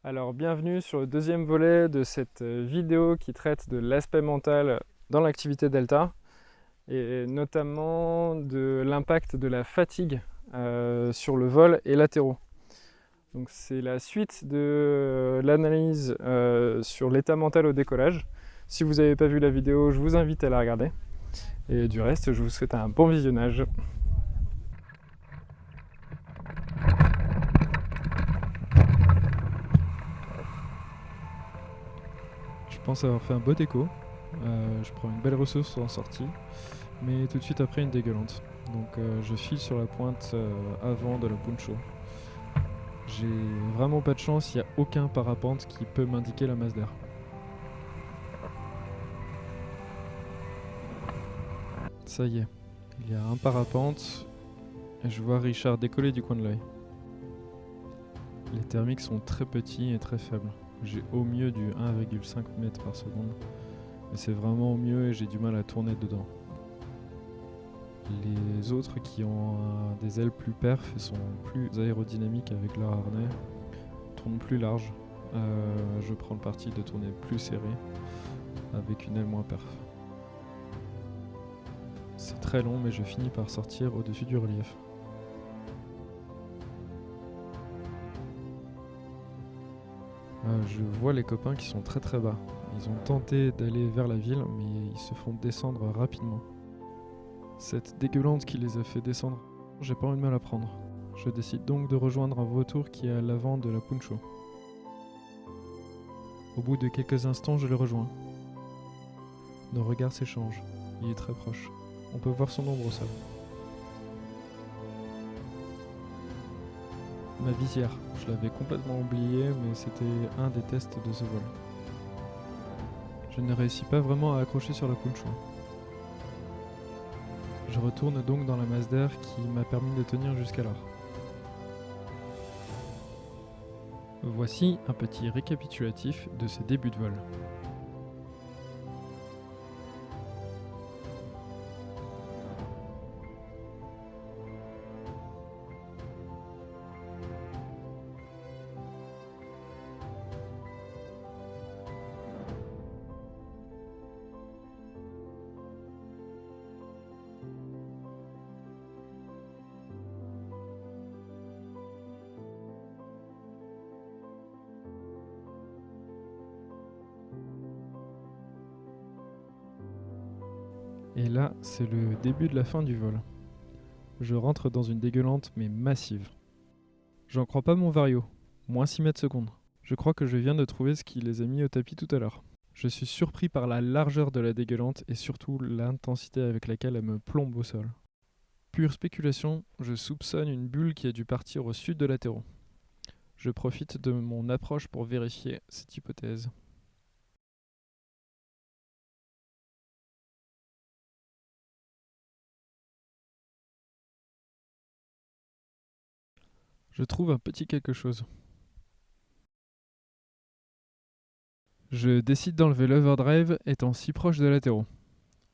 Alors bienvenue sur le deuxième volet de cette vidéo qui traite de l'aspect mental dans l'activité Delta et notamment de l'impact de la fatigue sur le vol et latéraux. Donc c'est la suite de l'analyse sur l'état mental au décollage. Si vous n'avez pas vu la vidéo, je vous invite à la regarder. Et du reste, je vous souhaite un bon visionnage. Je pense avoir fait un beau déco. Je prends une belle ressource en sortie, mais tout de suite après une dégueulante. Donc je file sur la pointe avant de la Puncho. J'ai vraiment pas de chance, il n'y a aucun parapente qui peut m'indiquer la masse d'air. Ça y est, il y a un parapente et je vois Richard décoller du coin de l'œil. Les thermiques sont très petits et très faibles. J'ai au mieux du 1,5 m par seconde, mais c'est vraiment au mieux et j'ai du mal à tourner dedans. Les autres qui ont des ailes plus perf et sont plus aérodynamiques avec leur harnais tournent plus large. Je prends le parti de tourner plus serré avec une aile moins perf. C'est très long mais je finis par sortir au-dessus du relief. Je vois les copains qui sont très très bas. Ils ont tenté d'aller vers la ville mais ils se font descendre rapidement. Cette dégueulante qui les a fait descendre, j'ai pas envie de me la prendre. Je décide donc de rejoindre un vautour qui est à l'avant de la Puncho. Au bout de quelques instants, je le rejoins. Nos regards s'échangent. Il est très proche. On peut voir son ombre au sol. Ma visière, je l'avais complètement oubliée, mais c'était un des tests de ce vol. Je ne réussis pas vraiment à accrocher sur la Puncho. Je retourne donc dans la masse d'air qui m'a permis de tenir jusqu'alors. Voici un petit récapitulatif de ce début de vol. Et là, c'est le début de la fin du vol. Je rentre dans une dégueulante mais massive. J'en crois pas mon vario, moins 6 mètres secondes. Je crois que je viens de trouver ce qui les a mis au tapis tout à l'heure. Je suis surpris par la largeur de la dégueulante et surtout l'intensité avec laquelle elle me plombe au sol. Pure spéculation, je soupçonne une bulle qui a dû partir au sud de latéraux. Je profite de mon approche pour vérifier cette hypothèse. Je trouve un petit quelque chose. Je décide d'enlever l'overdrive étant si proche de latéraux.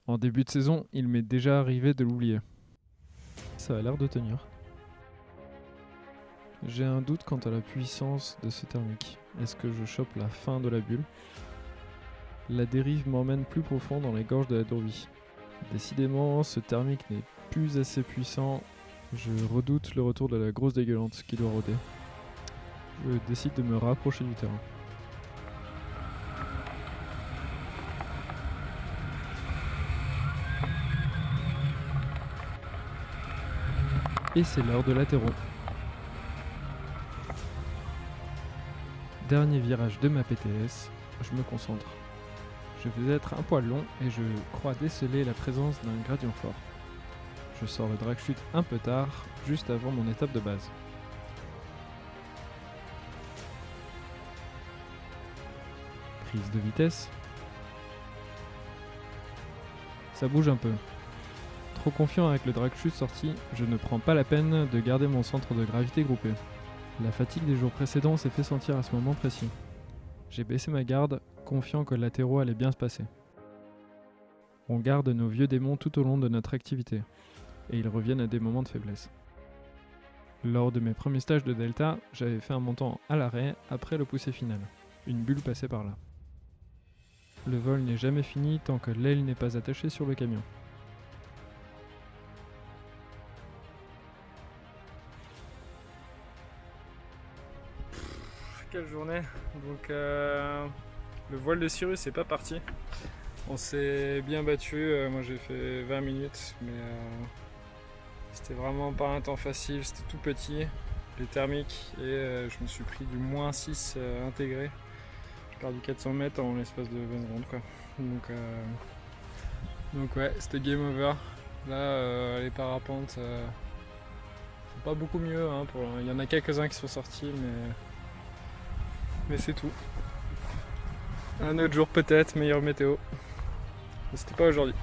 En début de saison, il m'est déjà arrivé de l'oublier. Ça a l'air de tenir. J'ai un doute quant à la puissance de ce thermique. Est-ce que je chope la fin de la bulle? La dérive m'emmène plus profond dans les gorges de la Dourbie. Décidément, ce thermique n'est plus assez puissant. Je redoute le retour de la grosse dégueulante qui doit rôder. Je décide de me rapprocher du terrain. Et c'est l'heure de latéraux. Dernier virage de ma PTS, je me concentre. Je vais être un poil long et je crois déceler la présence d'un gradient fort. Je sors le drag chute un peu tard, juste avant mon étape de base. Prise de vitesse. Ça bouge un peu. Trop confiant avec le drag chute sorti, je ne prends pas la peine de garder mon centre de gravité groupé. La fatigue des jours précédents s'est fait sentir à ce moment précis. J'ai baissé ma garde, confiant que le latéraux allait bien se passer. On garde nos vieux démons tout au long de notre activité, et ils reviennent à des moments de faiblesse. Lors de mes premiers stages de Delta, j'avais fait un montant à l'arrêt après le poussé final. Une bulle passait par là. Le vol n'est jamais fini tant que l'aile n'est pas attachée sur le camion. Quelle journée! Donc le voile de Cyrus n'est pas parti. On s'est bien battu, moi j'ai fait 20 minutes, mais c'était vraiment pas un temps facile, c'était tout petit, les thermiques, et je me suis pris du -6 intégré. J'ai perdu 400 mètres en l'espace de 20 secondes quoi. Donc ouais, c'était game over. Là les parapentes sont pas beaucoup mieux, hein, il y en a quelques-uns qui sont sortis, mais c'est tout. Un autre jour peut-être, meilleure météo. Mais c'était pas aujourd'hui.